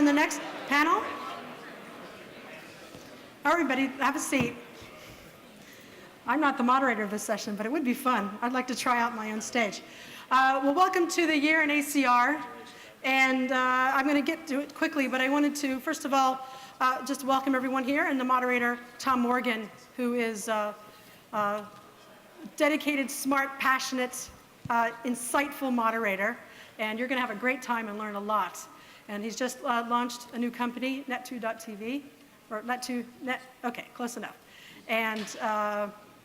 the next panel? Everybody, have a seat. I'm not the moderator of this session, but it would be fun. I'd like to try out my own stage. Well, welcome to the Year in ACR. And I'm going to get to it quickly, but I wanted to, first of all, just welcome everyone here, and the moderator, Tom Morgan, who is dedicated, smart, passionate, insightful moderator. And you're going to have a great time and learn a lot. And he's just launched a new company, net2.tv, or okay, close enough. And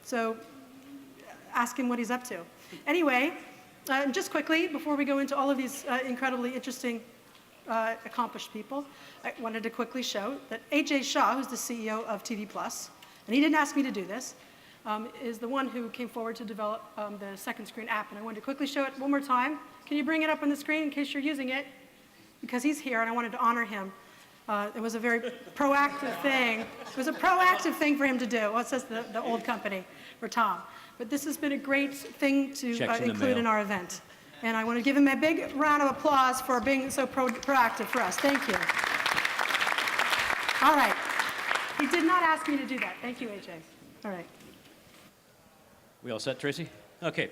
so ask him what he's up to. Anyway, just quickly, before we go into all of these incredibly interesting, accomplished people, I wanted to quickly show that AJ Shah, who's the CEO of TV Plus, and he didn't ask me to do this, is the one who came forward to develop the second screen app. And I wanted to quickly show it one more time. Can you bring it up on the screen in case you're using it? Because he's here, and I wanted to honor him. It was a very proactive thing. It was a proactive thing for him to do. Well, it says the old company for Tom. But this has been a great thing to include in our event. And I want to give him a big round of applause for being so proactive for us. Thank you. All right. He did not ask me to do that. Thank you, AJ. All right. We all set, Tracy? Okay.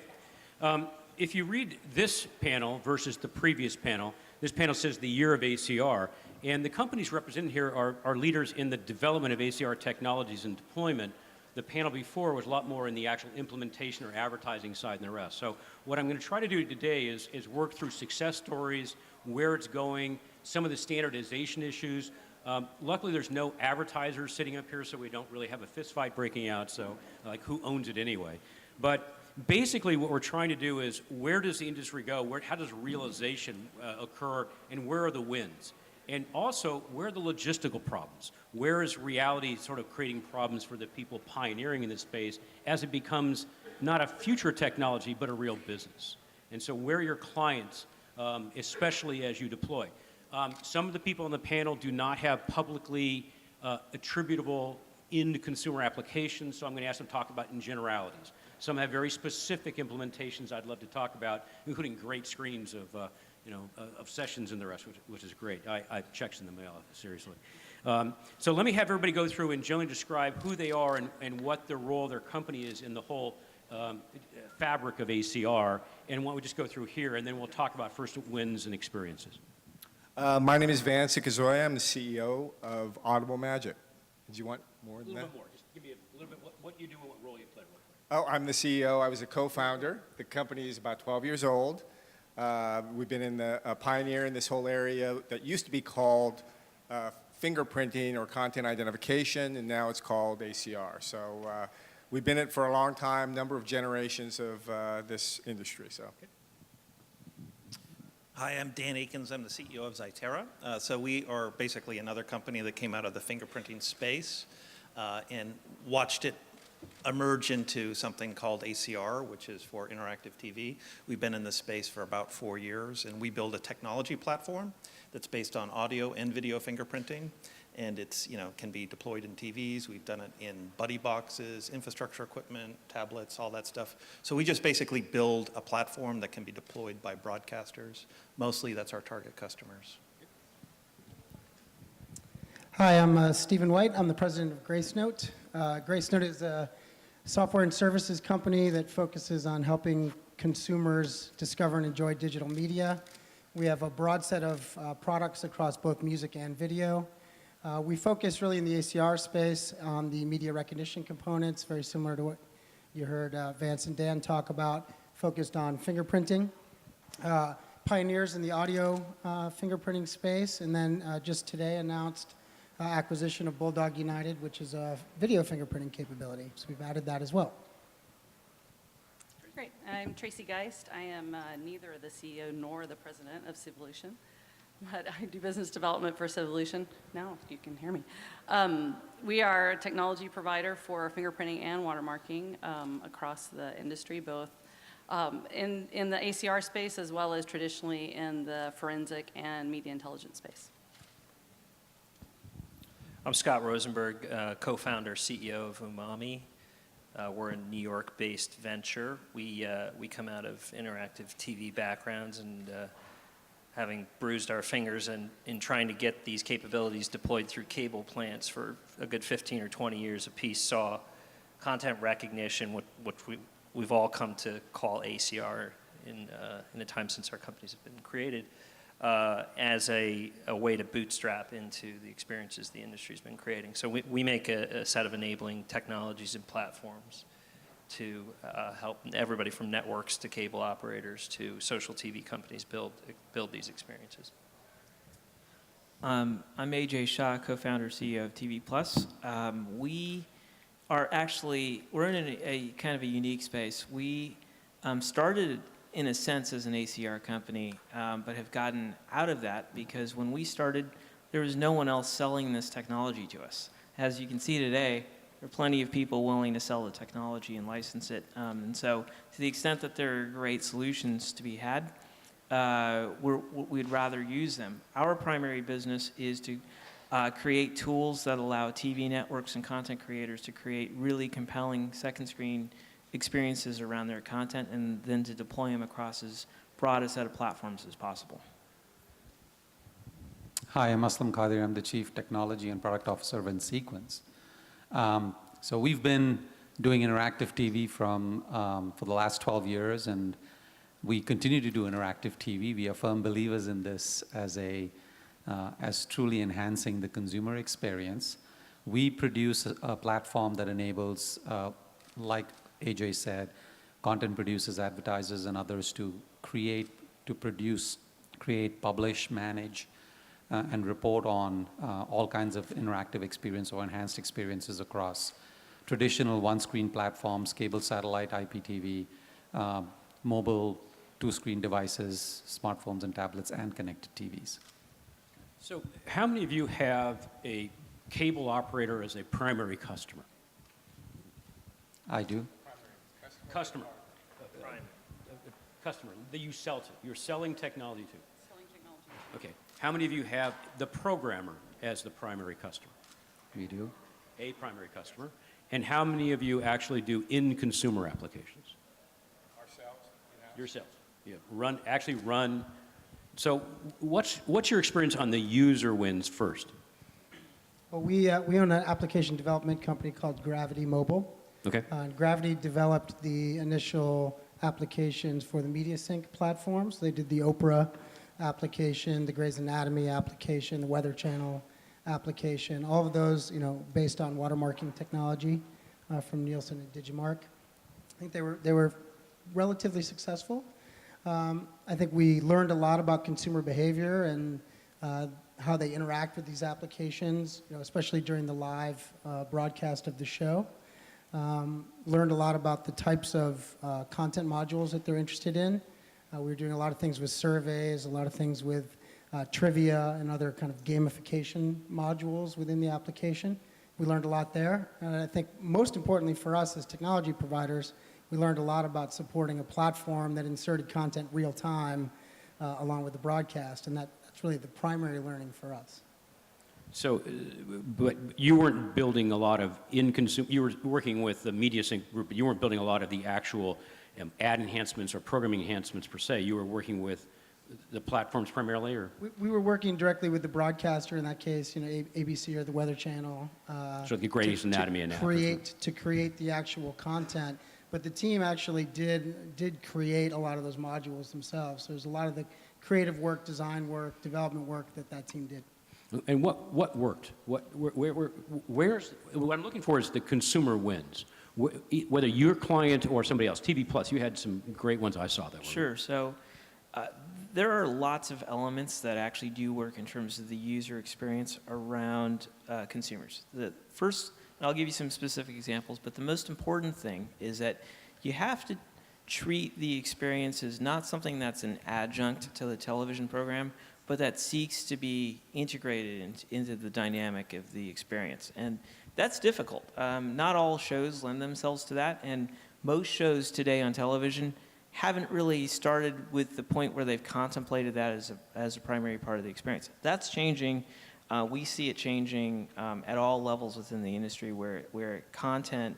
If you read this panel versus the previous panel, this panel says the Year of ACR. And the companies represented here are leaders in the development of ACR technologies and deployment. The panel before was a lot more in the actual implementation or advertising side than the rest. So what I'm going to try to do today is work through success stories, where it's going, some of the standardization issues. Luckily, there's no advertisers sitting up here, so we don't really have a fist fight breaking out. So like, who owns it anyway? But basically, what we're trying to do is, where does the industry go? How does realization occur, and where are the wins? And also, where are the logistical problems? Where is reality sort of creating problems for the people pioneering in this space as it becomes not a future technology, but a real business? And so where are your clients, especially as you deploy? Some of the people on the panel do not have publicly attributable end consumer applications, so I'm going to ask them to talk about in generalities. Some have very specific implementations I'd love to talk about, including great screens of of sessions and the rest, which is great. I have checks in the mail, seriously. So let me have everybody go through and generally describe who they are and what their role, their company is in the whole fabric of ACR, and what we just go through here, and then we'll talk about first wins and experiences. My name is Vance Ikazoya. I'm the CEO of Audible Magic. Do you want more than that? A little bit more. Just give me a little bit what you do and what role you play. Oh, I'm the CEO. I was a co-founder. The company is about 12 years old. We've been a pioneer in this whole area that used to be called fingerprinting or content identification, and now it's called ACR. So we've been in it for a long time, number of generations of this industry. So. Okay. Hi, I'm Dan Akins. I'm the CEO of Zytera. So we are basically another company that came out of the fingerprinting space and watched it emerge into something called ACR, which is for interactive TV. We've been in this space for about 4 years, and we build a technology platform that's based on audio and video fingerprinting, and it's can be deployed in TVs. We've done it in buddy boxes, infrastructure equipment, tablets, all that stuff. So we just basically build a platform that can be deployed by broadcasters. Mostly that's our target customers. Hi, I'm Stephen White. I'm the president of GraceNote. GraceNote is a software and services company that focuses on helping consumers discover and enjoy digital media. We have a broad set of products across both music and video. We focus really in the ACR space on the media recognition components, very similar to what you heard Vance and Dan talk about, focused on fingerprinting. Pioneers in the audio fingerprinting space, and then just today announced acquisition of Bulldog United, which is a video fingerprinting capability. So we've added that as well. Great. I'm Tracy Geist. I am neither the CEO nor the president of Civolution, but I do business development for Civolution. Now you can hear me. We are a technology provider for fingerprinting and watermarking across the industry, both in the ACR space as well as traditionally in the forensic and media intelligence space. I'm Scott Rosenberg, co-founder, CEO of Umami. We're a New York-based venture. We come out of interactive TV backgrounds and having bruised our fingers in trying to get these capabilities deployed through cable plants for a good 15 or 20 years apiece, saw content recognition, what we've all come to call ACR in the time since our companies have been created, as a way to bootstrap into the experiences the industry's been creating. So we make a set of enabling technologies and platforms to help everybody from networks to cable operators to social TV companies build these experiences. I'm AJ Shah, co-founder, CEO of TV Plus. We are actually, we're in a kind of a unique space. We started in a sense as an ACR company, but have gotten out of that because when we started, there was no one else selling this technology to us. As you can see today, there are plenty of people willing to sell the technology and license it. And so to the extent that there are great solutions to be had, we'd rather use them. Our primary business is to create tools that allow TV networks and content creators to create really compelling second screen experiences around their content and then to deploy them across as broad a set of platforms as possible. Hi, I'm Aslam Qadir. I'm the Chief Technology and Product Officer of Sequence. So we've been doing interactive TV for the last 12 years, and we continue to do interactive TV. We are firm believers in this as truly enhancing the consumer experience. We produce a platform that enables, like AJ said, content producers, advertisers, and others to create, publish, manage, and report on all kinds of interactive experience or enhanced experiences across traditional one-screen platforms, cable, satellite, IPTV, mobile, two-screen devices, smartphones and tablets, and connected TVs. So how many of you have a cable operator as a primary customer? I do. Customer. Customer that you sell to. You're selling technology to. Selling technology. Okay. How many of you have the programmer as the primary customer? We do. A primary customer. And how many of you actually do in consumer applications? Ourselves. Yourselves. Yeah. Actually run. So what's your experience on the user wins first? Well, we own an application development company called Gravity Mobile. Okay. Gravity developed the initial applications for the MediaSync platforms. They did the Oprah application, the Grey's Anatomy application, the Weather Channel application, all of those, based on watermarking technology from Nielsen and Digimark. I think they were relatively successful. I think we learned a lot about consumer behavior and how they interact with these applications, especially during the live broadcast of the show. Learned a lot about the types of content modules that they're interested in. We were doing a lot of things with surveys, a lot of things with trivia and other kind of gamification modules within the application. We learned a lot there. And I think most importantly for us as technology providers, we learned a lot about supporting a platform that inserted content real time along with the broadcast. And that's really the primary learning for us. So, but you weren't building a lot of you were working with the MediaSync group, but you weren't building a lot of the actual ad enhancements or programming enhancements per se. You were working with the platforms primarily, or? We were working directly with the broadcaster, in that case, ABC or the Weather Channel. So the Grey's Anatomy and to create the actual content. But the team actually did create a lot of those modules themselves. So there's a lot of the creative work, design work, development work that team did. And what worked? What I'm looking for is the consumer wins. Whether your client or somebody else. TV Plus, you had some great ones I saw that were. Sure. So there are lots of elements that actually do work in terms of the user experience around consumers. The first, and I'll give you some specific examples, but the most important thing is that you have to treat the experience as not something that's an adjunct to the television program, but that seeks to be integrated into the dynamic of the experience. And that's difficult. Not all shows lend themselves to that, and most shows today on television haven't really started with the point where they've contemplated that as a primary part of the experience. That's changing. We see it changing at all levels within the industry where content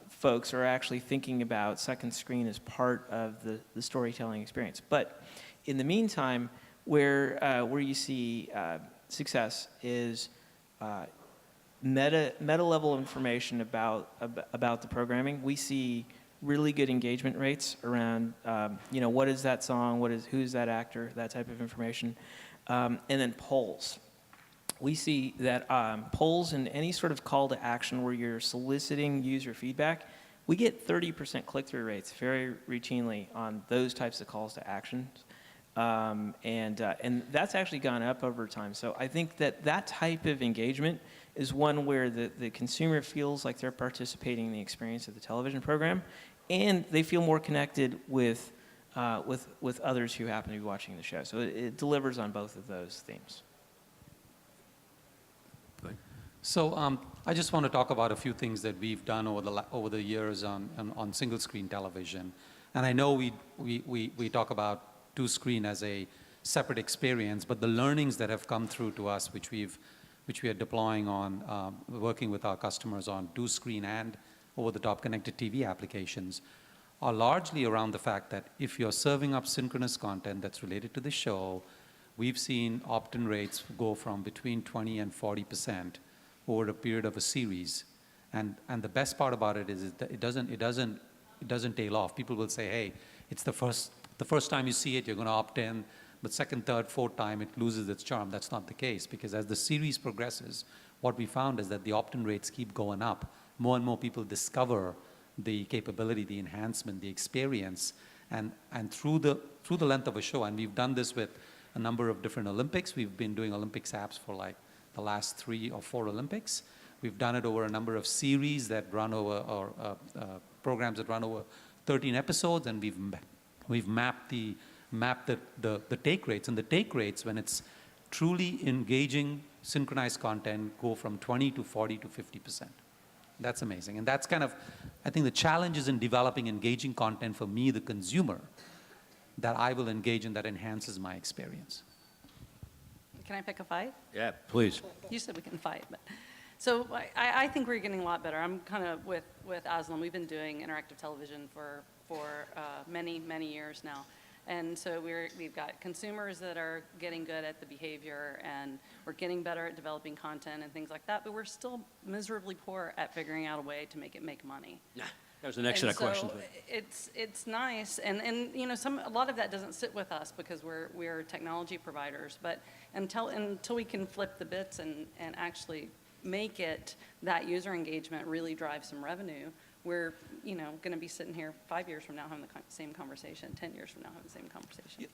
folks are actually thinking about second screen as part of the storytelling experience. But in the meantime, where you see success is meta level information about the programming. We see really good engagement rates around, what is that song, who's that actor, that type of information, and then polls. We see that polls and any sort of call to action where you're soliciting user feedback, we get 30% click-through rates very routinely on those types of calls to actions. And that's actually gone up over time. So I think that type of engagement is one where the consumer feels like they're participating in the experience of the television program, and they feel more connected with others who happen to be watching the show. So it delivers on both of those themes. So I just want to talk about a few things that we've done over the years on single screen television. And I know we talk about two screen as a separate experience, but the learnings that have come through to us, which we are deploying on working with our customers on two screen and over-the-top connected TV applications, are largely around the fact that if you're serving up synchronous content that's related to the show, we've seen opt-in rates go from between 20 and 40% over a period of a series. And the best part about it is that it doesn't tail off. People will say, hey, it's the first time you see it, you're going to opt in, but second, third, fourth time, it loses its charm. That's not the case, because as the series progresses, what we found is that the opt-in rates keep going up. More and more people discover the capability, the enhancement, the experience, and through the length of a show. And we've done this with a number of different Olympics. We've been doing Olympics apps for like the last 3 or 4 Olympics. We've done it over a number of series that run over, or programs that run over 13 episodes, and we've mapped the take rates. And the take rates, when it's truly engaging synchronized content, go from 20 to 40 to 50%. That's amazing. And that's kind of, I think the challenge is in developing engaging content for me, the consumer, that I will engage in, that enhances my experience. Can I pick a fight? Yeah, please. You said we can fight, but so I think we're getting a lot better. I'm kind of with Aslan. We've been doing interactive television for many years now, and so we've got consumers that are getting good at the behavior, and we're getting better at developing content and things like that. But we're still miserably poor at figuring out a way to make it make money. Nah, that was the next set of questions. It's nice, and a lot of that doesn't sit with us because we're technology providers. But until we can flip the bits and actually make it that user engagement really drive some revenue, we're going to be sitting here 5 years from now having the same conversation, 10 years from now having the same conversation. Yeah.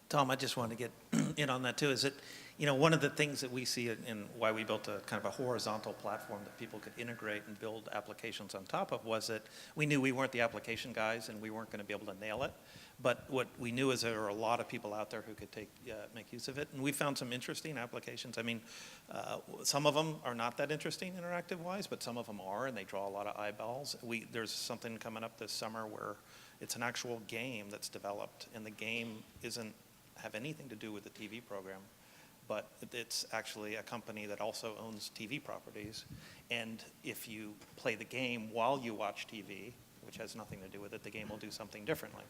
Tom, I just want to get in on that too. Is that, one of the things that we see in why we built a kind of a horizontal platform that people could integrate and build applications on top of was that we knew we weren't the application guys and we weren't going to be able to nail it. But what we knew is there were a lot of people out there who could make use of it. And we found some interesting applications. I mean, some of them are not that interesting interactive-wise, but some of them are, and they draw a lot of eyeballs. There's something coming up this summer where it's an actual game that's developed, and the game doesn't have anything to do with the TV program, but it's actually a company that also owns TV properties. And if you play the game while you watch TV, which has nothing to do with it, the game will do something differently.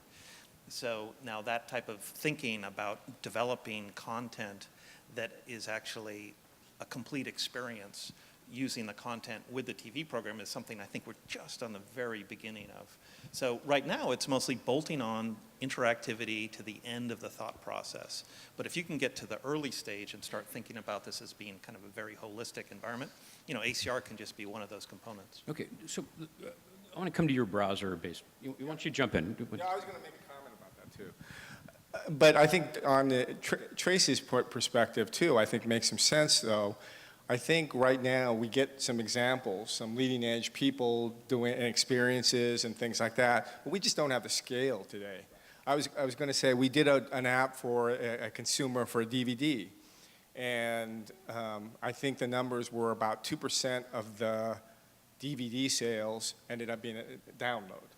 So now that type of thinking about developing content that is actually a complete experience using the content with the TV program is something I think we're just on the very beginning of. So right now it's mostly bolting on interactivity to the end of the thought process. But if you can get to the early stage and start thinking about this as being kind of a very holistic environment, ACR can just be one of those components. Okay, so I want to come to your browser base. Why don't you jump in? Yeah, I was going to make a comment about that too. But I think on the Tracy's perspective too, I think makes some sense though. I think right now we get some examples, some leading edge people doing experiences and things like that, but we just don't have the scale today. I was going to say we did an app for a consumer for a DVD, and I think the numbers were about 2% of the DVD sales ended up being a download.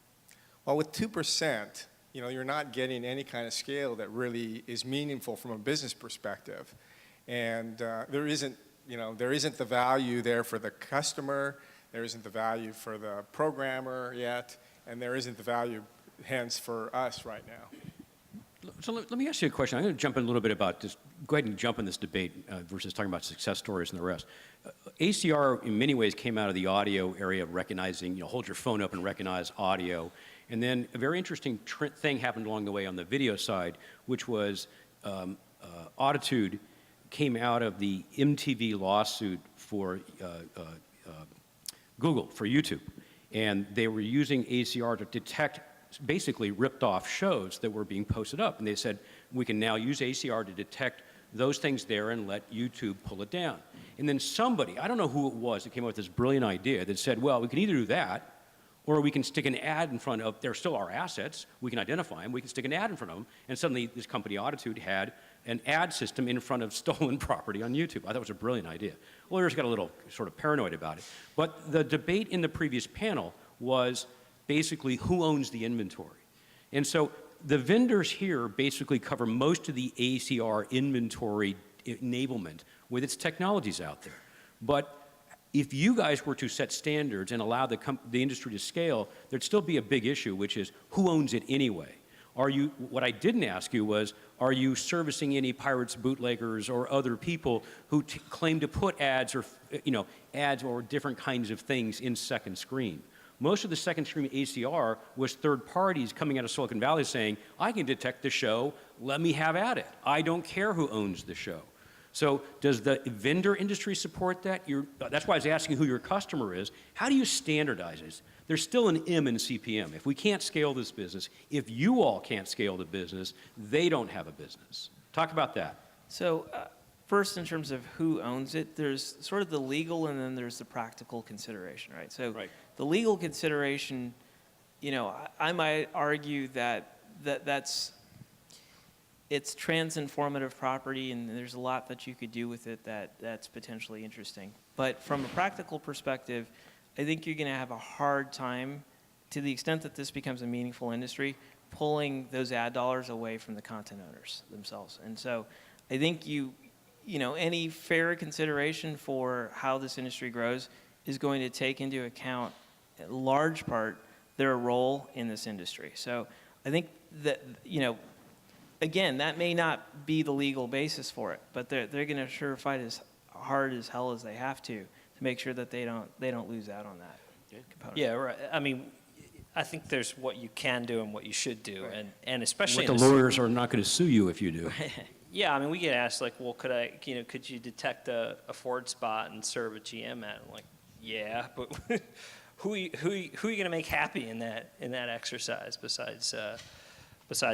Well, with 2%, you're not getting any kind of scale that really is meaningful from a business perspective, and there isn't the value there for the customer, there isn't the value for the programmer yet, and there isn't the value, hence, for us right now. So let me ask you a question. I'm going to jump in a little bit about this. Go ahead and jump in this debate versus talking about success stories and the rest. ACR, in many ways, came out of the audio area of recognizing, hold your phone up and recognize audio. And then a very interesting thing happened along the way on the video side, which was Auditude came out of the MTV lawsuit for Google, for YouTube. And they were using ACR to detect basically ripped off shows that were being posted up. And they said, we can now use ACR to detect those things there and let YouTube pull it down. And then somebody, I don't know who it was, that came up with this brilliant idea that said, well, we can either do that or we can stick an ad in front of, they're still our assets, we can identify them, we can stick an ad in front of them, and suddenly this company, Auditude, had an ad system in front of stolen property on YouTube. I thought it was a brilliant idea. Lawyers got a little sort of paranoid about it. But the debate in the previous panel was basically who owns the inventory. And so the vendors here basically cover most of the ACR inventory enablement with its technologies out there. But if you guys were to set standards and allow the industry to scale, there'd still be a big issue, which is who owns it anyway? What I didn't ask you was, are you servicing any pirates, bootleggers, or other people who claim to put ads or, ads or different kinds of things in second screen? Most of the second screen ACR was third parties coming out of Silicon Valley saying, I can detect the show, let me have at it. I don't care who owns the show. So does the vendor industry support that? That's why I was asking who your customer is. How do you standardize it? There's still an M in CPM. If we can't scale this business, if you all can't scale the business, they don't have a business. Talk about that. So first, in terms of who owns it, there's sort of the legal and then there's the practical consideration, right? So the legal consideration, I might argue that's it's trans-informative property, and there's a lot that you could do with it that's potentially interesting. But from a practical perspective, I think you're going to have a hard time, to the extent that this becomes a meaningful industry, pulling those ad dollars away from the content owners themselves. And so I think any fair consideration for how this industry grows is going to take into account, in large part, their role in this industry. So I think that, again, that may not be the legal basis for it, but they're going to sure fight as hard as hell as they have to make sure that they don't lose out on that component. Yeah, right. I mean, I think there's what you can do and what you should do, right. and especially what the lawyers are not going to sue you if you do. Yeah, I mean, we get asked like, well, could you detect a Ford spot and serve a GM ad? I'm like, yeah, but who are you going to make happy in that exercise besides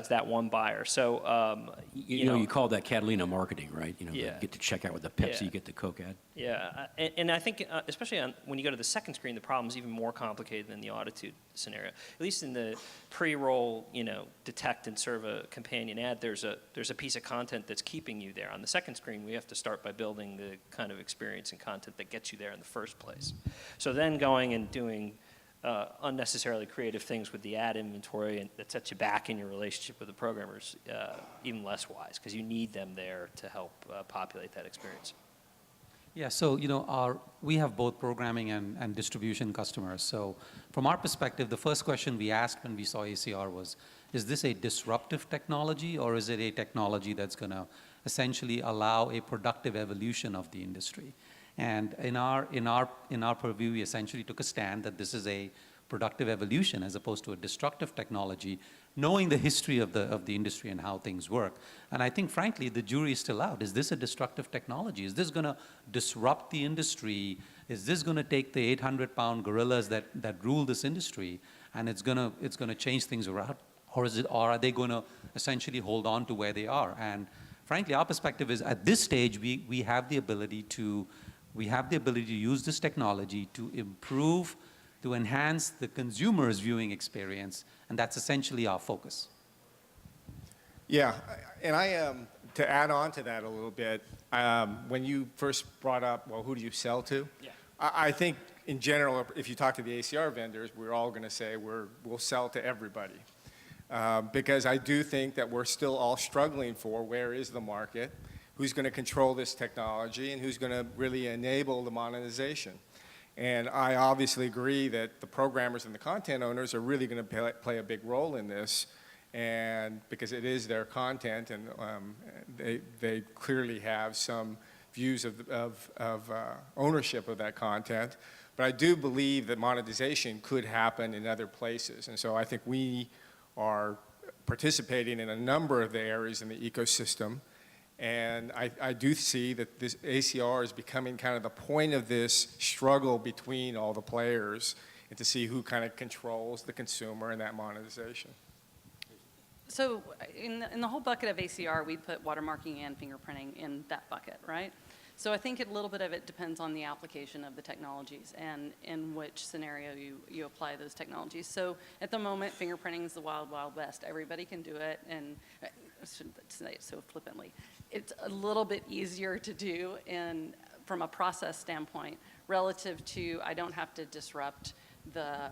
that one buyer? So you call that Catalina marketing, right? Yeah. Get to check out with the Pepsi, Yeah. get the Coke ad. Yeah, and I think especially when you go to the second screen, the problem is even more complicated than the Auditude scenario. At least in the pre-roll, detect and serve a companion ad, there's a piece of content that's keeping you there. On the second screen, we have to start by building the kind of experience and content that gets you there in the first place. So then going and doing unnecessarily creative things with the ad inventory and that sets you back in your relationship with the programmers, even less wise, because you need them there to help populate that experience. Yeah, so we have both programming and distribution customers. So from our perspective, the first question we asked when we saw ACR was, is this a disruptive technology or is it a technology that's going to essentially allow a productive evolution of the industry? And in our purview, we essentially took a stand that this is a productive evolution as opposed to a destructive technology, knowing the history of the industry and how things work. And I think, frankly, the jury is still out. Is this a destructive technology? Is this going to disrupt the industry? Is this going to take the 800-pound gorillas that rule this industry and it's going to change things around? Or are they going to essentially hold on to where they are? And frankly, our perspective is at this stage, we have the ability to use this technology to improve, to enhance the consumer's viewing experience, and that's essentially our focus. Yeah, and to add on to that a little bit, when you first brought up, well, who do you sell to? Yeah. I think in general, if you talk to the ACR vendors, we're all going to say we'll sell to everybody. Because I do think that we're still all struggling for where is the market, who's going to control this technology, and who's going to really enable the monetization. And I obviously agree that the programmers and the content owners are really going to play a big role in this. and because it is their content, and they clearly have some views of ownership of that content. But I do believe that monetization could happen in other places. And so I think we are participating in a number of the areas in the ecosystem. And I do see that this ACR is becoming kind of the point of this struggle between all the players, and to see who kind of controls the consumer and that monetization. So in the whole bucket of ACR, we put watermarking and fingerprinting in that bucket, right? So I think a little bit of it depends on the application of the technologies and in which scenario you apply those technologies. So at the moment, fingerprinting is the wild, wild west. Everybody can do it, and I shouldn't say it so flippantly. It's a little bit easier to do from a process standpoint relative to I don't have to disrupt the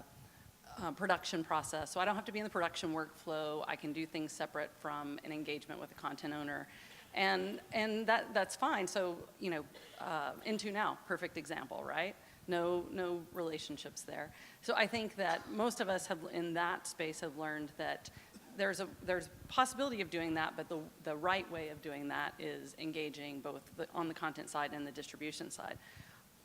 production process. So I don't have to be in the production workflow. I can do things separate from an engagement with the content owner. And that's fine. So, Into Now, perfect example, right? No relationships there. So I think that most of us in that space have learned that there's a possibility of doing that, but the right way of doing that is engaging both on the content side and the distribution side.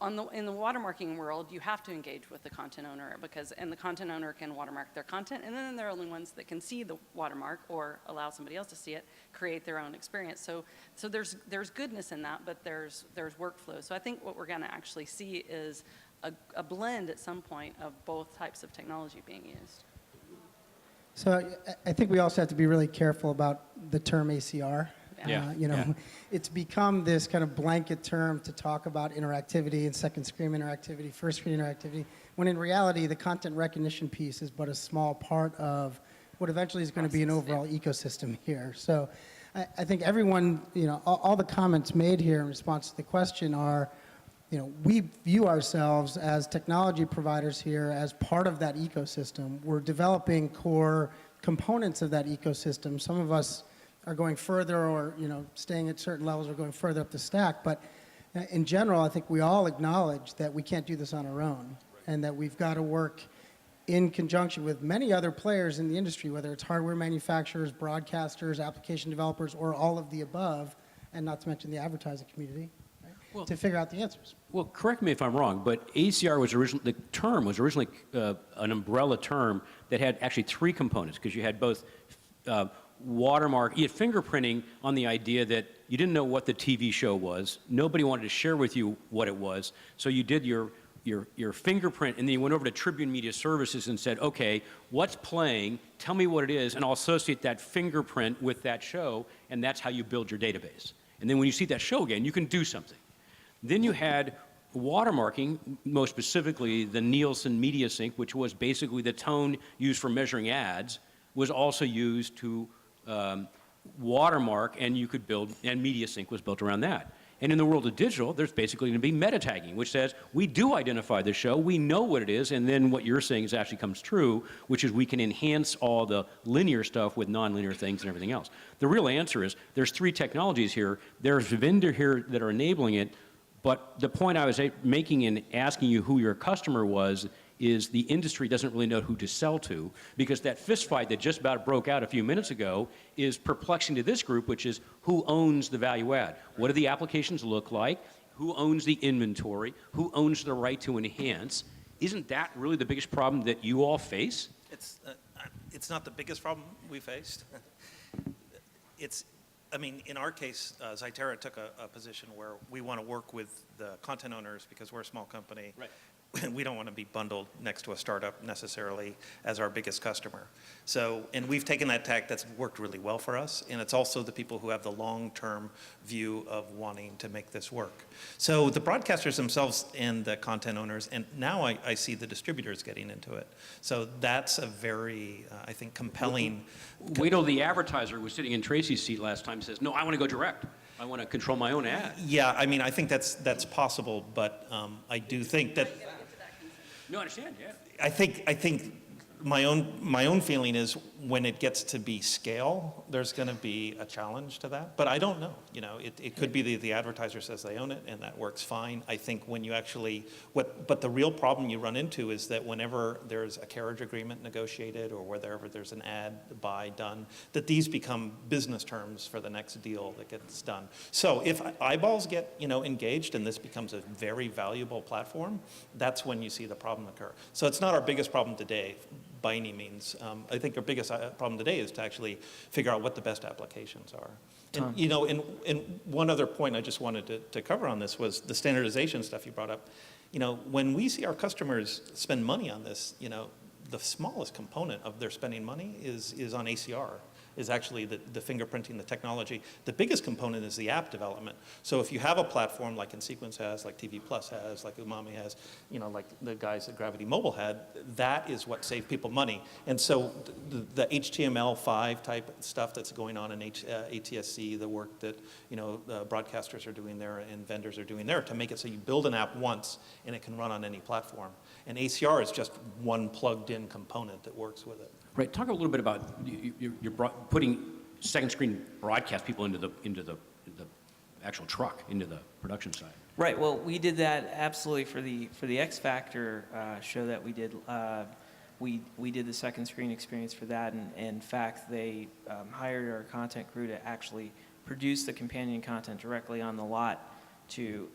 In the watermarking world, you have to engage with the content owner and the content owner can watermark their content, and then they're the only ones that can see the watermark or allow somebody else to see it, create their own experience. So there's goodness in that, but there's workflow. So I think what we're going to actually see is a blend at some point of both types of technology being used. So I think we also have to be really careful about the term ACR. Yeah. It's become this kind of blanket term to talk about interactivity and second screen interactivity, first screen interactivity, when in reality the content recognition piece is but a small part of what eventually is going to be an overall ecosystem here. So I think everyone, all the comments made here in response to the question are, we view ourselves as technology providers here as part of that ecosystem. We're developing core components of that ecosystem. Some of us are going further or, staying at certain levels or going further up the stack. But in general, I think we all acknowledge that we can't do this on our own and that we've got to work in conjunction with many other players in the industry, whether it's hardware manufacturers, broadcasters, application developers, or all of the above, and not to mention the advertising community, right, to figure out the answers. Well, correct me if I'm wrong, but ACR was originally, the term was originally an umbrella term that had actually three components, because you had both watermark, you had fingerprinting on the idea that you didn't know what the TV show was. Nobody wanted to share with you what it was. So you did your fingerprint, and then you went over to Tribune Media Services and said, okay, what's playing? Tell me what it is, and I'll associate that fingerprint with that show, and that's how you build your database. And then when you see that show again, you can do something. Then you had watermarking, most specifically the Nielsen Media Sync, which was basically the tone used for measuring ads, was also used to watermark, and you could build, and Media Sync was built around that. And in the world of digital, there's basically going to be meta tagging, which says we do identify the show, we know what it is, and then what you're saying is actually comes true, which is we can enhance all the linear stuff with nonlinear things and everything else. The real answer is there's three technologies here. There's vendor here that are enabling it, but the point I was making in asking you who your customer was is the industry doesn't really know who to sell to, because that fist fight that just about broke out a few minutes ago is perplexing to this group, which is who owns the value add? What do the applications look like? Who owns the inventory? Who owns the right to enhance? Isn't that really the biggest problem that you all face? It's not the biggest problem we faced. In our case, Zytera took a position where we want to work with the content owners because we're a small company. Right. We don't want to be bundled next to a startup necessarily as our biggest customer. So, and we've taken that tack that's worked really well for us, and it's also the people who have the long-term view of wanting to make this work. So the broadcasters themselves and the content owners, and now I see the distributors getting into it. So that's a very, I think, compelling. Wait till the advertiser was sitting in Tracy's seat last time and says, no, I want to go direct. I want to control my own ad. Yeah, I think that's possible, but I do think that. No, I understand, yeah. I think my own feeling is when it gets to be scale, there's going to be a challenge to that. But I don't know. You know, it could be the advertiser says they own it, and that works fine. I think when you actually, but the real problem you run into is that whenever there's a carriage agreement negotiated or wherever there's an ad buy done, that these become business terms for the next deal that gets done. So if eyeballs get, you know, engaged and this becomes a very valuable platform, that's when you see the problem occur. So it's not our biggest problem today by any means. I think our biggest problem today is to actually figure out what the best applications are. And, you know, and one other point I just wanted to cover on this was the standardization stuff you brought up. You know, when we see our customers spend money on this, you know, the smallest component of their spending money is on ACR, is actually the fingerprinting, the technology. The biggest component is the app development. So if you have a platform like InSequence has, like TV Plus has, like Umami has, you know, like the guys at Gravity Mobile had, that is what saved people money. And so the HTML5 type stuff that's going on in ATSC, the work that, you know, broadcasters are doing there and vendors are doing there to make it so you build an app once and it can run on any platform. And ACR is just one plugged-in component that works with it. Right. Talk a little bit about you're putting second screen broadcast people into the actual truck, into the production side. Right. Well, we did that absolutely for the X Factor show that we did. We did the second screen experience for that, and in fact, they hired our content crew to actually produce the companion content directly on the lot to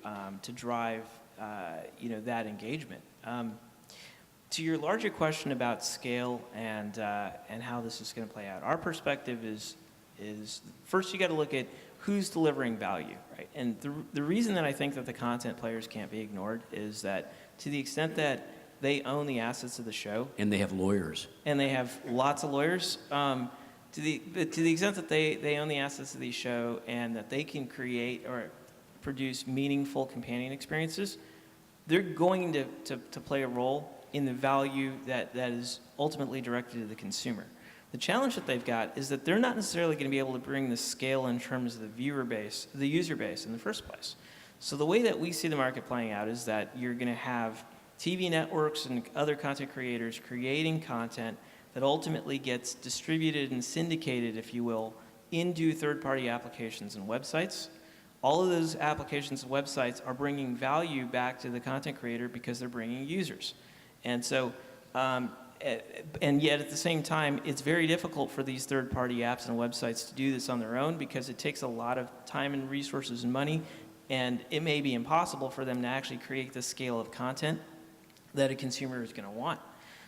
drive you know, that engagement. To your larger question about scale and how this is going to play out, our perspective is first you got to look at who's delivering value, right? And the reason that I think that the content players can't be ignored is that to the extent that they own the assets of the show, And they have lawyers. and they have lots of lawyers, to the extent that they own the assets of the show and that they can create or produce meaningful companion experiences, they're going to play a role in the value that is ultimately directed to the consumer. The challenge that they've got is that they're not necessarily going to be able to bring the scale in terms of the viewer base, the user base in the first place. So the way that we see the market playing out is that you're going to have TV networks and other content creators creating content that ultimately gets distributed and syndicated, if you will, into third-party applications and websites. All of those applications and websites are bringing value back to the content creator because they're bringing users. And so, and yet at the same time, it's very difficult for these third-party apps and websites to do this on their own because it takes a lot of time and resources and money, and it may be impossible for them to actually create the scale of content that a consumer is going to want.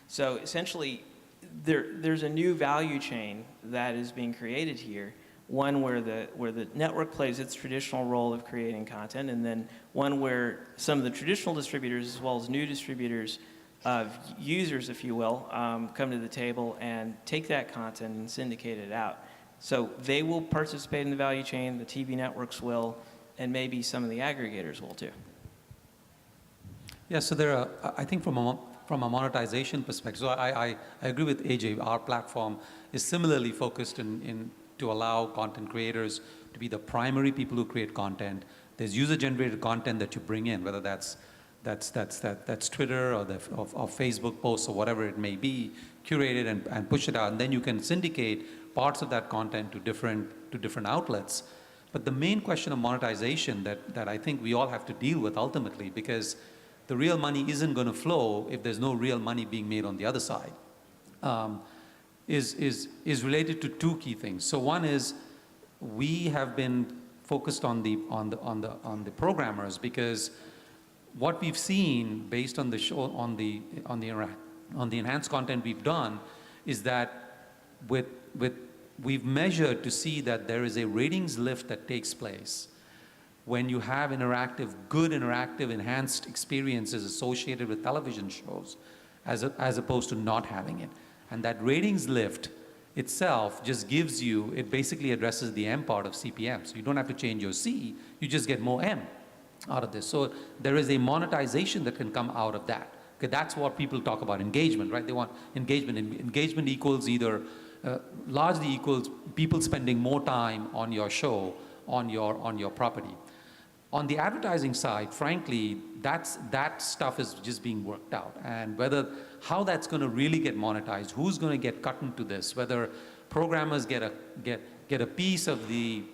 So essentially, there's a new value chain that is being created here, one where the network plays its traditional role of creating content, and then one where some of the traditional distributors as well as new distributors of users, if you will, come to the table and take that content and syndicate it out. So they will participate in the value chain, the TV networks will, and maybe some of the aggregators will too. Yeah, so there are, I think from a monetization perspective, so I agree with AJ, our platform is similarly focused to allow content creators to be the primary people who create content. There's user-generated content that you bring in, whether that's Twitter or Facebook posts or whatever it may be, curated and push it out, and then you can syndicate parts of that content to different outlets. But the main question of monetization that I think we all have to deal with ultimately, because the real money isn't going to flow if there's no real money being made on the other side, is related to two key things. So one is we have been focused on the programmers, because what we've seen based on the show, on the enhanced content we've done, is that we've measured to see that there is a ratings lift that takes place when you have good interactive, enhanced experiences associated with television shows, as opposed to not having it. And that ratings lift itself just gives you, it basically addresses the M part of CPM. So you don't have to change your C, you just get more M out of this. So there is a monetization that can come out of that. Okay, that's what people talk about engagement, right? They want engagement. Engagement equals either, largely equals people spending more time on your show, on your property. On the advertising side, frankly, that stuff is just being worked out. And how that's going to really get monetized, who's going to get cut into this, whether programmers get a piece of the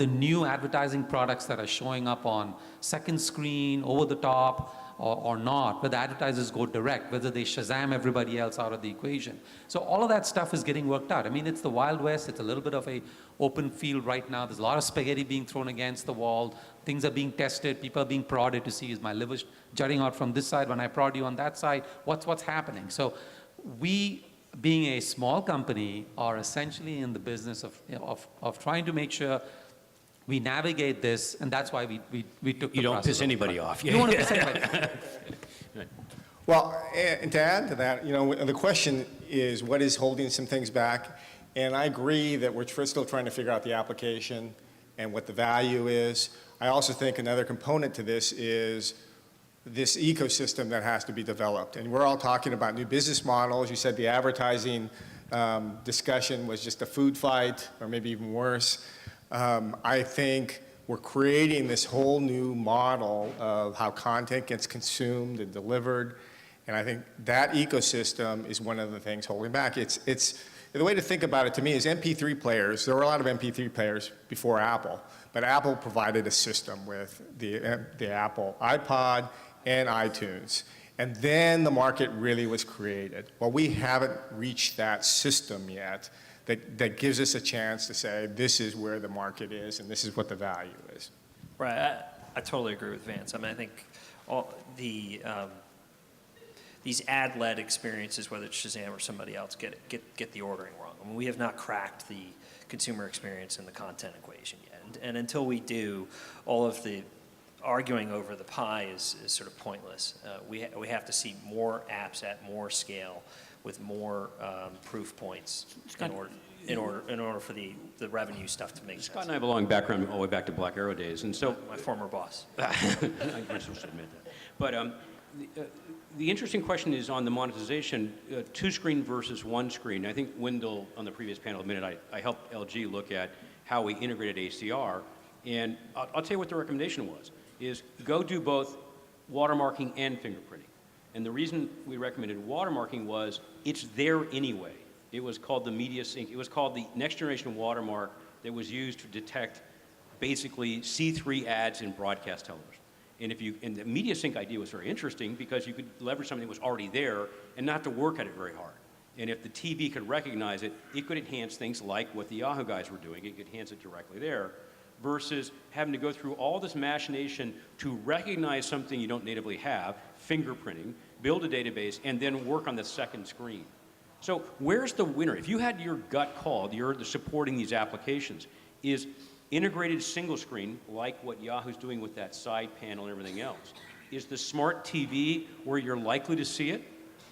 new advertising products that are showing up on second screen, over the top, or not, whether advertisers go direct, whether they Shazam everybody else out of the equation. So all of that stuff is getting worked out. I mean, it's the Wild West. It's a little bit of a open field right now. There's a lot of spaghetti being thrown against the wall. Things are being tested. People are being prodded to see, is my liver jutting out from this side when I prod you on that side? What's happening? So we, being a small company, are essentially in the business of trying to make sure we navigate this, and that's why we took the You don't process piss of anybody trying. off. You don't want to piss anybody off. Well, and to add to that, the question is what is holding some things back? And I agree that we're still trying to figure out the application and what the value is. I also think another component to this is this ecosystem that has to be developed. And we're all talking about new business models. You said the advertising discussion was just a food fight, or maybe even worse. I think we're creating this whole new model of how content gets consumed and delivered. And I think that ecosystem is one of the things holding back. The way to think about it to me is MP3 players. There were a lot of MP3 players before Apple, but Apple provided a system with the Apple iPod and iTunes. And then the market really was created. Well, we haven't reached that system yet that gives us a chance to say, this is where the market is and this is what the value is. Right, I totally agree with Vance. I mean, I think all these ad-led experiences, whether it's Shazam or somebody else, get the ordering wrong. I mean, we have not cracked the consumer experience and the content equation yet. And until we do, all of the arguing over the pie is sort of pointless. We have to see more apps at more scale with more proof points in order for the revenue stuff to make sense. Scott and I have a long background all the way back to Black Arrow days, and so My former boss. I should admit that. But the interesting question is on the monetization, two-screen versus one-screen. I think Wendell on the previous panel admitted I helped LG look at how we integrated ACR, and I'll tell you what the recommendation was, is go do both watermarking and fingerprinting. And the reason we recommended watermarking was it's there anyway. It was called the media sync. It was called the next generation watermark that was used to detect basically C3 ads in broadcast television. And the media sync idea was very interesting because you could leverage something that was already there and not have to work at it very hard. And if the TV could recognize it, it could enhance things like what the Yahoo guys were doing. It could enhance it directly there versus having to go through all this machination to recognize something you don't natively have, fingerprinting, build a database, and then work on the second screen. So where's the winner? If you had your gut call, you're supporting these applications, is integrated single screen, like what Yahoo's doing with that side panel and everything else. Is the smart TV where you're likely to see it?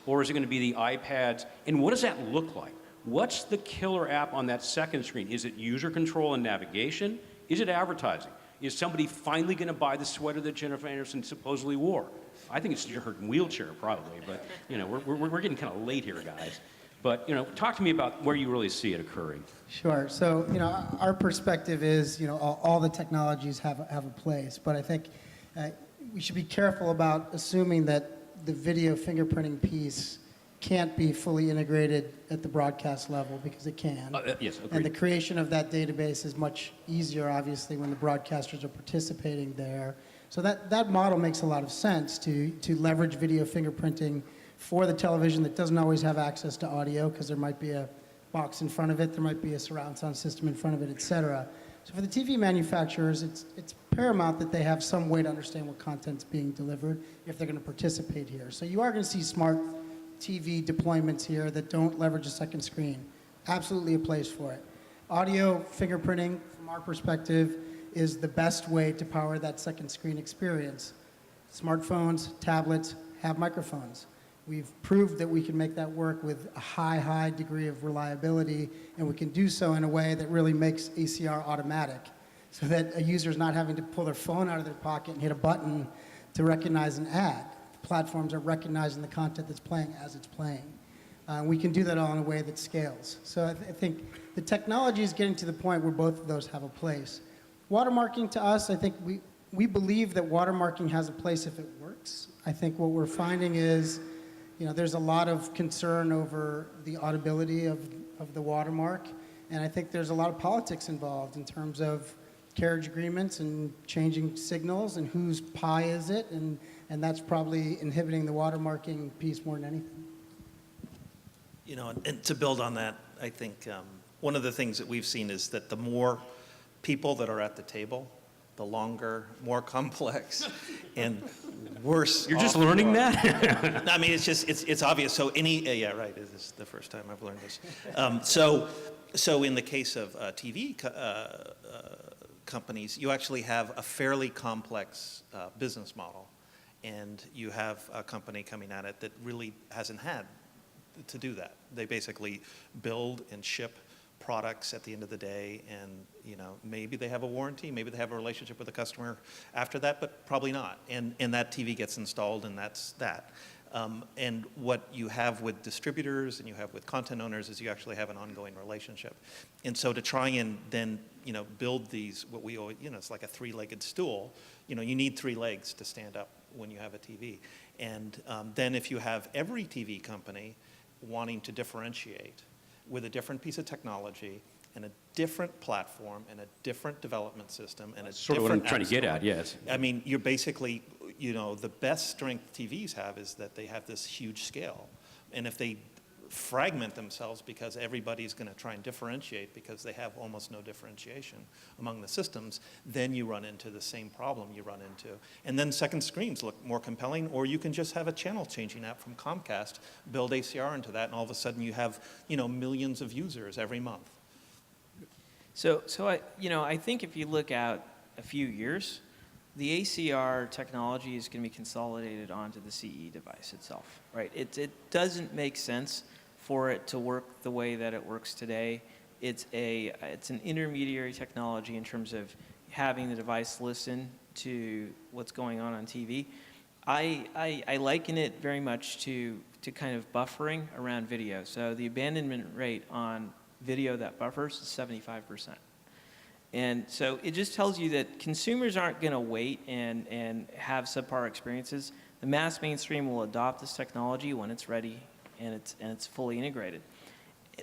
Or is it going to be the iPads? And what does that look like? What's the killer app on that second screen? Is it user control and navigation? Is it advertising? Is somebody finally going to buy the sweater that Jennifer Aniston supposedly wore? I think it's her wheelchair probably, but we're getting kind of late here, guys. But talk to me about where you really see it occurring. Sure. So our perspective is all the technologies have a place, but I think we should be careful about assuming that the video fingerprinting piece can't be fully integrated at the broadcast level, because it can. Yes, agreed. And the creation of that database is much easier, obviously, when the broadcasters are participating there. So that model makes a lot of sense to leverage video fingerprinting for the television that doesn't always have access to audio, because there might be a box in front of it, there might be a surround sound system in front of it, et cetera. So for the TV manufacturers, it's paramount that they have some way to understand what content's being delivered if they're going to participate here. So you are going to see smart TV deployments here that don't leverage a second screen. Absolutely a place for it. Audio fingerprinting, from our perspective, is the best way to power that second screen experience. Smartphones, tablets have microphones. We've proved that we can make that work with a high degree of reliability, and we can do so in a way that really makes ACR automatic, so that a user is not having to pull their phone out of their pocket and hit a button to recognize an ad. Platforms are recognizing the content that's playing as it's playing. We can do that all in a way that scales. So I think the technology is getting to the point where both of those have a place. Watermarking to us, I think we believe that watermarking has a place if it works. I think what we're finding is, there's a lot of concern over the audibility of the watermark, and I think there's a lot of politics involved in terms of carriage agreements and changing signals and whose pie is it, and that's probably inhibiting the watermarking piece more than anything. And to build on that, I think one of the things that we've seen is that the more people that are at the table, the longer, more complex, and worse. You're just off you learning are. that? I mean, it's obvious. So yeah, right. This is the first time I've learned this. So in the case of TV companies, you actually have a fairly complex business model, and you have a company coming at it that really hasn't had to do that. They basically build and ship products at the end of the day, and maybe they have a warranty, maybe they have a relationship with the customer after that, but probably not. And that TV gets installed, and that's that. And what you have with distributors and you have with content owners is you actually have an ongoing relationship. And so to try and then build these, what we always, it's like a three-legged stool. You need 3 legs to stand up when you have a TV. And then if you have every TV company wanting to differentiate with a different piece of technology and a different platform and a different development system and a Sort of what I'm trying to get at, yes. I mean, you're basically, the best strength TVs have is that they have this huge scale. And if they fragment themselves because everybody's going to try and differentiate because they have almost no differentiation among the systems, then you run into the same problem you run into. And then second screens look more compelling, or you can just have a channel changing app from Comcast, build ACR into that, and all of a sudden you have, millions of users every month. So I think if you look out a few years, the ACR technology is going to be consolidated onto the CE device itself, right? It doesn't make sense for it to work the way that it works today. It's an intermediary technology in terms of having the device listen to what's going on TV. I liken it very much to kind of buffering around video. So the abandonment rate on video that buffers is 75%. And so it just tells you that consumers aren't going to wait and have subpar experiences. The mass mainstream will adopt this technology when it's ready and it's fully integrated.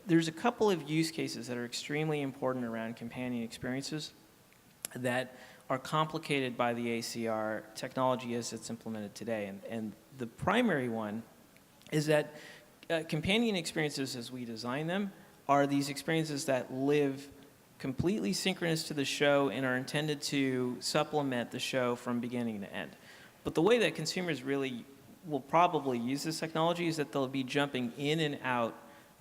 There's a couple of use cases that are extremely important around companion experiences that are complicated by the ACR technology as it's implemented today. And the primary one is that companion experiences as we design them are these experiences that live completely synchronous to the show and are intended to supplement the show from beginning to end. But the way that consumers really will probably use this technology is that they'll be jumping in and out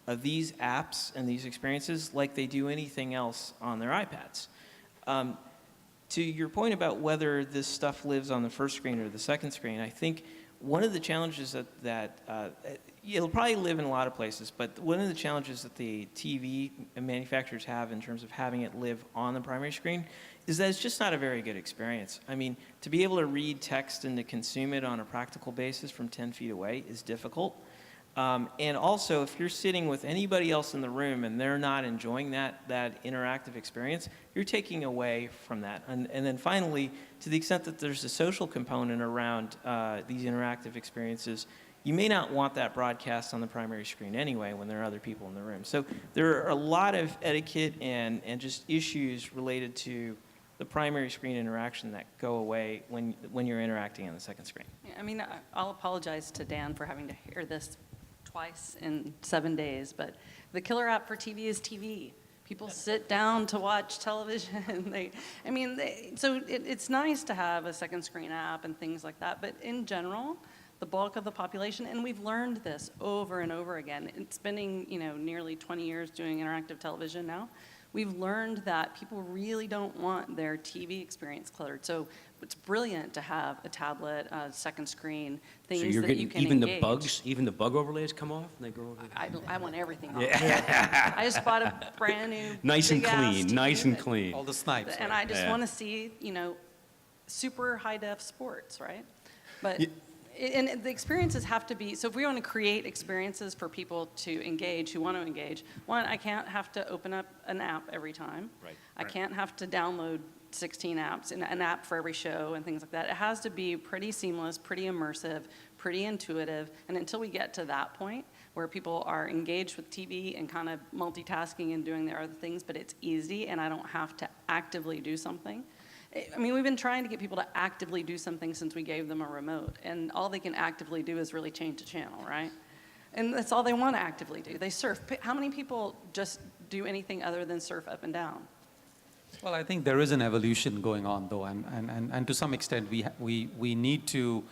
of these apps and these experiences like they do anything else on their iPads. To your point about whether this stuff lives on the first screen or the second screen, I think one of the challenges that it'll probably live in a lot of places, but one of the challenges that the TV manufacturers have in terms of having it live on the primary screen is that it's just not a very good experience. I mean, to be able to read text and to consume it on a practical basis from 10 feet away is difficult. And also, if you're sitting with anybody else in the room and they're not enjoying that interactive experience, you're taking away from that. And then finally, to the extent that there's a social component around these interactive experiences, you may not want that broadcast on the primary screen anyway when there are other people in the room. So there are a lot of etiquette and just issues related to the primary screen interaction that go away when you're interacting on the second screen. Yeah, I mean, I'll apologize to Dan for having to hear this twice in 7 days, but the killer app for TV is TV. People sit down to watch television. So it's nice to have a second screen app and things like that, but in general, the bulk of the population, and we've learned this over and over again. It's spending, nearly 20 years doing interactive television now. We've learned that people really don't want their TV experience cluttered. So it's brilliant to have a tablet, a second screen, things So you're that getting you can even engage. the bug overlays come off and they go over. I want everything off. Yeah. I just bought a brand new Nice and big-ass clean, TV nice and that- clean. All the snipes. And right? I just Yeah. want to see, super high def sports, right? But Ye- and the experiences have to be, so if we want to create experiences for people to engage, who want to engage, one, I can't have to open up an app every time. Right. I can't have to download 16 apps, an app for every show and things like that. It has to be pretty seamless, pretty immersive, pretty intuitive. And until we get to that point where people are engaged with TV and kind of multitasking and doing their other things, but it's easy and I don't have to actively do something. I mean, we've been trying to get people to actively do something since we gave them a remote. And all they can actively do is really change the channel, right? And that's all they want to actively do. They surf. How many people just do anything other than surf up and down? Well, I think there is an evolution going on, though, and to some extent, we need to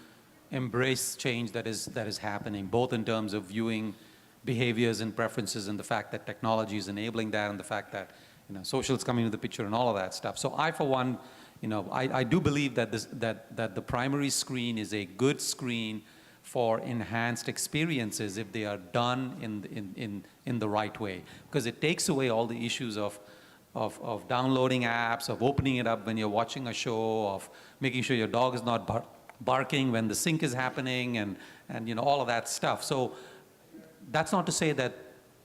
embrace change that is happening, both in terms of viewing behaviors and preferences, and the fact that technology is enabling that, and the fact that social is coming into the picture, and all of that stuff. So I, for one, I do believe that that the primary screen is a good screen for enhanced experiences if they are done in the right way, because it takes away all the issues of downloading apps, of opening it up when you're watching a show, of making sure your dog is not barking when the sync is happening, and all of that stuff. So that's not to say that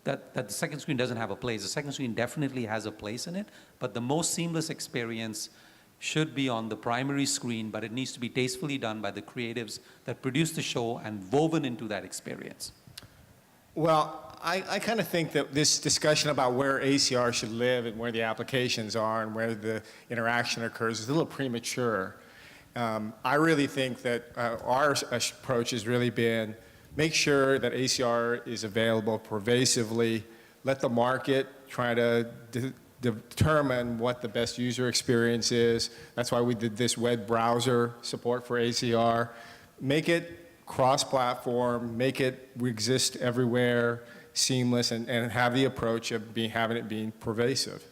the second screen doesn't have a place. The second screen definitely has a place in it, but the most seamless experience should be on the primary screen, but it needs to be tastefully done by the creatives that produce the show and woven into that experience. Well, I kind of think that this discussion about where ACR should live and where the applications are and where the interaction occurs is a little premature. I really think that our approach has really been make sure that ACR is available pervasively, let the market try to determine what the best user experience is. That's why we did this web browser support for ACR. Make it cross-platform, make it exist everywhere, seamless, and have the approach of having it being pervasive.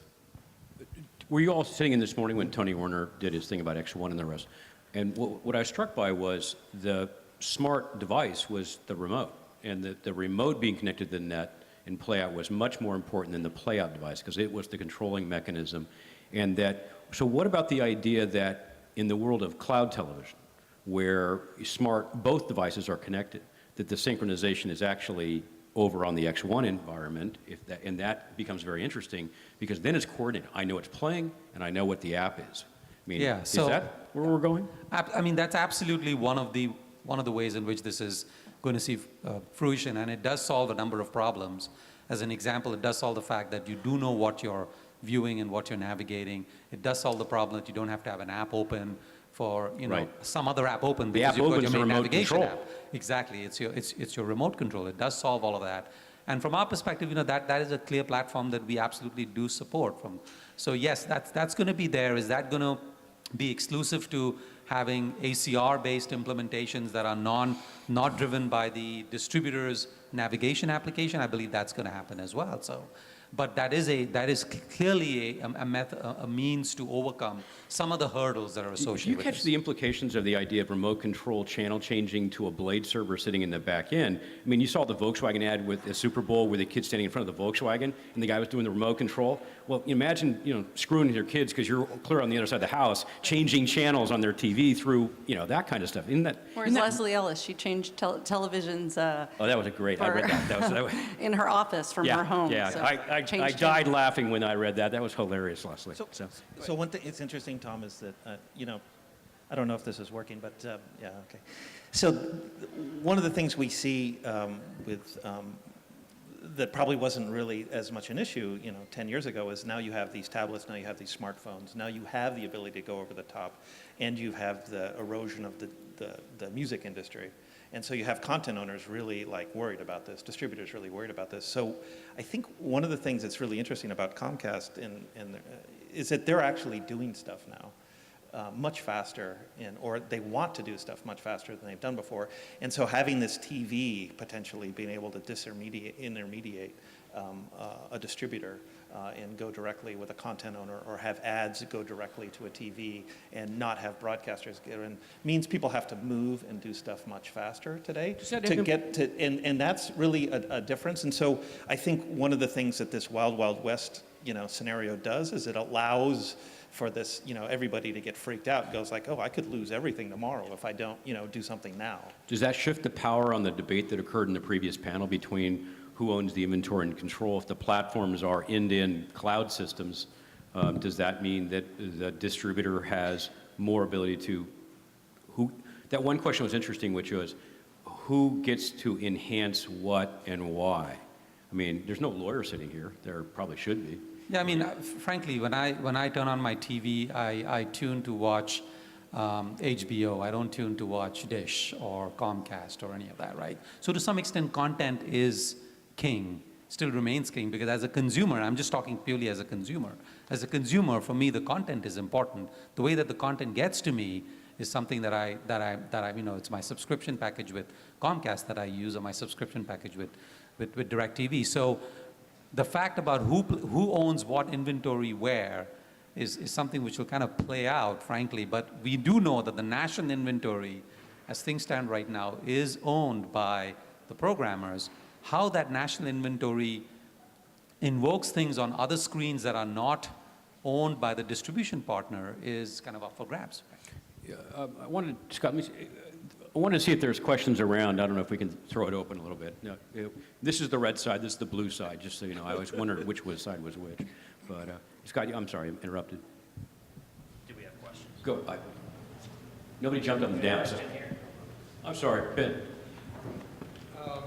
Were you all sitting in this morning when Tony Werner did his thing about X1 and the rest? And what I was struck by was the smart device was the remote, and the remote being connected to the net and playout was much more important than the playout device because it was the controlling mechanism. And so what about the idea that in the world of cloud television, where both devices are connected, that the synchronization is actually over on the X1 environment, and that becomes very interesting because then it's coordinated. I know it's playing and I know what the app is. I mean, Yeah, is that where we're going? I mean, that's absolutely one of the ways in which this is going to see fruition, and it does solve a number of problems. As an example, it does solve the fact that you do know what you're viewing and what you're navigating. It does solve the problem that you don't have to have an app open for Right. some other app open The because app you've got opens your the main remote navigation control. app. Exactly, it's your remote control. It does solve all of that. And from our perspective, that is a clear platform that we absolutely do support. So yes, that's going to be there. Is that going to be exclusive to having ACR-based implementations that are not driven by the distributor's navigation application? I believe that's going to happen as well. So, but that is clearly a means to overcome some of the hurdles that are Do associated you with catch this. the implications of the idea of remote control channel changing to a blade server sitting in the back end? I mean, you saw the Volkswagen ad with the Super Bowl where the kid standing in front of the Volkswagen and the guy was doing the remote control. Well, imagine, screwing with your kids because you're clear on the other side of the house, changing channels on their TV through, that kind of stuff. Whereas Leslie Ellis, she changed televisions Oh, that was a great, I read that. That was in her office from her home. Yeah, so I changed died laughing when I read that. That was hilarious, Leslie. So one thing it's interesting, Tom, is that, I don't know if this is working, but yeah, okay. So one of the things we see that probably wasn't really as much an issue, 10 years ago is now you have these tablets, now you have these smartphones, now you have the ability to go over the top, and you have the erosion of the music industry. And so you have content owners really worried about this, distributors really worried about this. So I think one of the things that's really interesting about Comcast is that they're actually doing stuff now much faster, or they want to do stuff much faster than they've done before. And so having this TV potentially being able to intermediate a distributor and go directly with a content owner, or have ads go directly to a TV and not have broadcasters get in, means people have to move and do stuff much faster today to get to, and that's really a difference. And so I think one of the things that this Wild Wild West scenario does is it allows for this, everybody to get freaked out. It goes like, oh, I could lose everything tomorrow if I don't, do something now. Does that shift the power on the debate that occurred in the previous panel between who owns the inventory and control? If the platforms are end-to-end cloud systems, Does that mean that the distributor has more ability to, that one question was interesting, which was, who gets to enhance what and why? I mean, there's no lawyer sitting here. There probably should be. Yeah, I mean, frankly, when I turn on my TV, I tune to watch HBO. I don't tune to watch Dish or Comcast or any of that, right? So to some extent, content is king, still remains king, because as a consumer, I'm just talking purely as a consumer. As a consumer, for me, the content is important. The way that the content gets to me is something that I it's my subscription package with Comcast that I use, or my subscription package with DirecTV. So the fact about who owns what inventory where is something which will kind of play out, frankly. But we do know that the national inventory, as things stand right now, is owned by the programmers. How that national inventory invokes things on other screens that are not owned by the distribution partner is kind of up for grabs. Yeah, I wanted, Scott, I wanted to see if there's questions around. I don't know if we can throw it open a little bit. No, this is the red side, this is the blue side, just so you know. I always wondered which side was which. But Scott, I'm sorry, I interrupted. Do we have questions? Go. Nobody jumped up and down. So. I'm sorry, Ben. I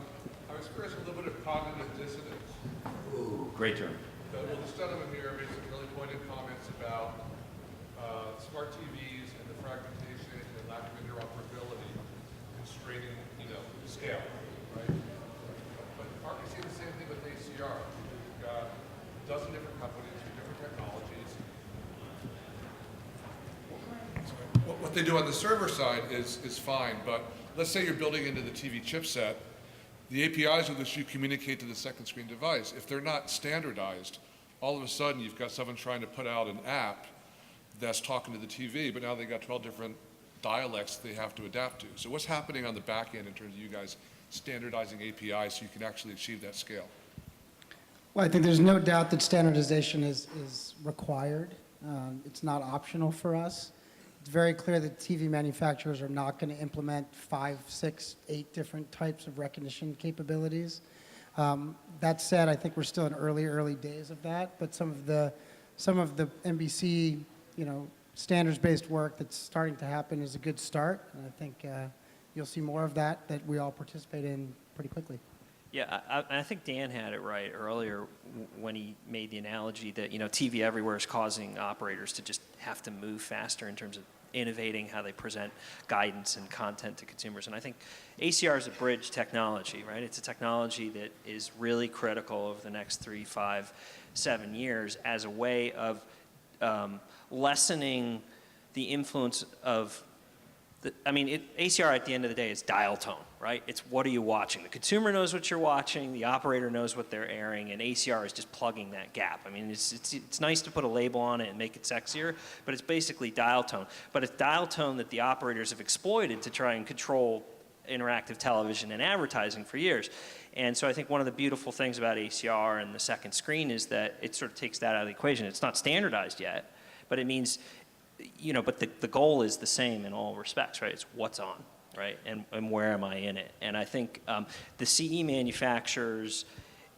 was curious, a little bit of cognitive dissonance. Ooh, great term. Well, this gentleman here made some really pointed comments about smart TVs and the fragmentation and lack of interoperability constraining, scale, right? But aren't we seeing the same thing with ACR? We've got a dozen different companies with different technologies. What they do on the server side is fine, but let's say you're building into the TV chipset, the APIs with which you communicate to the second screen device, if they're not standardized, all of a sudden you've got someone trying to put out an app that's talking to the TV, but now they've got 12 different dialects they have to adapt to. So what's happening on the back end in terms of you guys standardizing APIs so you can actually achieve that scale? Well, I think there's no doubt that standardization is required. It's not optional for us. It's very clear that TV manufacturers are not going to implement 5, 6, 8 different types of recognition capabilities. That said, I think we're still in early days of that, but some of the NBC, standards-based work that's starting to happen is a good start, and I think you'll see more of that we all participate in pretty quickly. Yeah, I think Dan had it right earlier when he made the analogy that, TV everywhere is causing operators to just have to move faster in terms of innovating how they present guidance and content to consumers. And I think ACR is a bridge technology, right? It's a technology that is really critical over the next 3, 5, 7 years as a way of lessening the influence of ACR at the end of the day is dial tone, right? It's what are you watching? The consumer knows what you're watching, the operator knows what they're airing, and ACR is just plugging that gap. I mean, it's nice to put a label on it and make it sexier, but it's basically dial tone. But it's dial tone that the operators have exploited to try and control interactive television and advertising for years. And so I think one of the beautiful things about ACR and the second screen is that it sort of takes that out of the equation. It's not standardized yet, but it means, but the goal is the same in all respects, right? It's what's on, right? And where am I in it? And I think the CE manufacturers,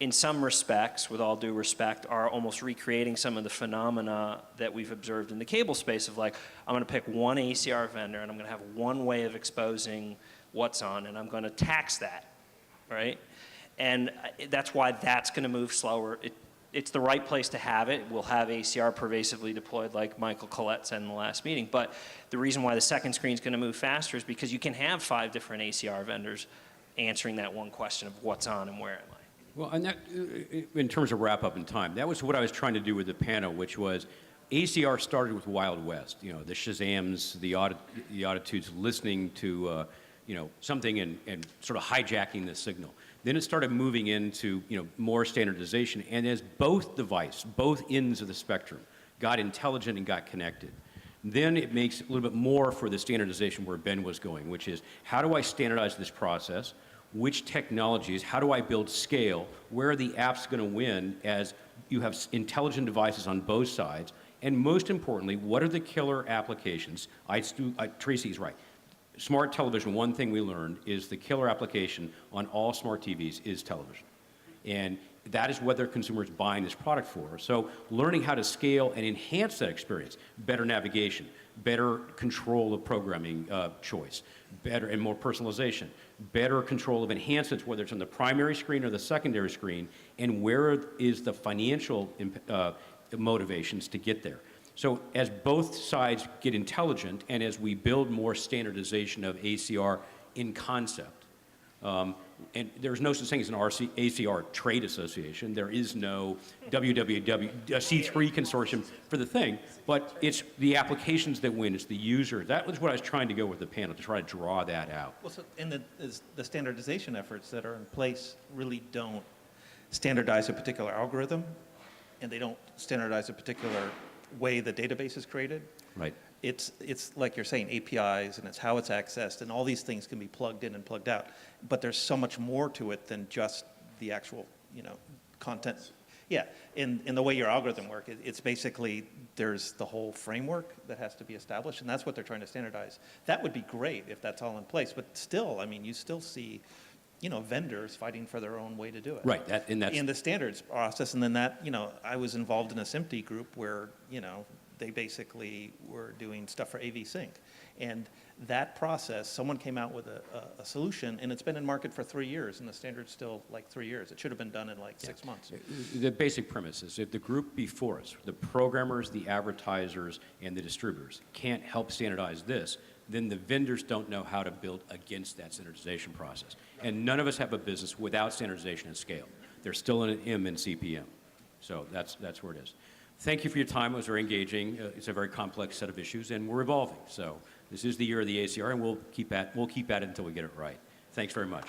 in some respects, with all due respect, are almost recreating some of the phenomena that we've observed in the cable space of like, I'm going to pick one ACR vendor and I'm going to have one way of exposing what's on, and I'm going to tax that, right? And that's why that's going to move slower. It's the right place to have it. We'll have ACR pervasively deployed like Michael Collette said in the last meeting. But the reason why the second screen is going to move faster is because you can have 5 different ACR vendors answering that one question of what's on and where am I. Well, and that, in terms of wrap up in time, that was what I was trying to do with the panel, which was ACR started with Wild West, the Shazams, the Auditudes listening to, something and sort of hijacking the signal. Then it started moving into, more standardization. And as both ends of the spectrum got intelligent and got connected, then it makes a little bit more for the standardization where Ben was going, which is how do I standardize this process? Which technologies? How do I build scale? Where are the apps going to win as you have intelligent devices on both sides? And most importantly, what are the killer applications? Tracy's right. Smart television, one thing we learned is the killer application on all smart TVs is television. And that is what their consumers buying this product for. So learning how to scale and enhance that experience, better navigation, better control of programming choice, better and more personalization, better control of enhancements, whether it's on the primary screen or the secondary screen, and where is the financial motivations to get there. So as both sides get intelligent and as we build more standardization of ACR in concept, and there's no such thing as an ACR trade association. There is no C3 consortium for the thing, but it's the applications that win. It's the user. That was what I was trying to go with the panel, to try to draw that out. Well, so, and the standardization efforts that are in place really don't standardize a particular algorithm, and they don't standardize a particular way the database is created. Right. It's like you're saying, APIs, and it's how it's accessed, and all these things can be plugged in and plugged out. But there's so much more to it than just the actual, content. Yeah, in the way your algorithm works, it's basically, there's the whole framework that has to be established, and that's what they're trying to standardize. That would be great if that's all in place, but still, I mean, you still see, vendors fighting for their own way to do it. Right, and that's... In the standards process, and then that, I was involved in a SMPTE group where, they basically were doing stuff for AV Sync. And that process, someone came out with a solution, and it's been in market for 3 years, and the standard's still like 3 years. It should have been done in like 6 months. The basic premise is if the group before us, the programmers, the advertisers, and the distributors can't help standardize this, then the vendors don't know how to build against that standardization process. And none of us have a business without standardization and scale. There's still an M in CPM. So that's where it is. Thank you for your time. It was very engaging. It's a very complex set of issues, and we're evolving. So this is the year of the ACR, and we'll keep at it until we get it right. Thanks very much.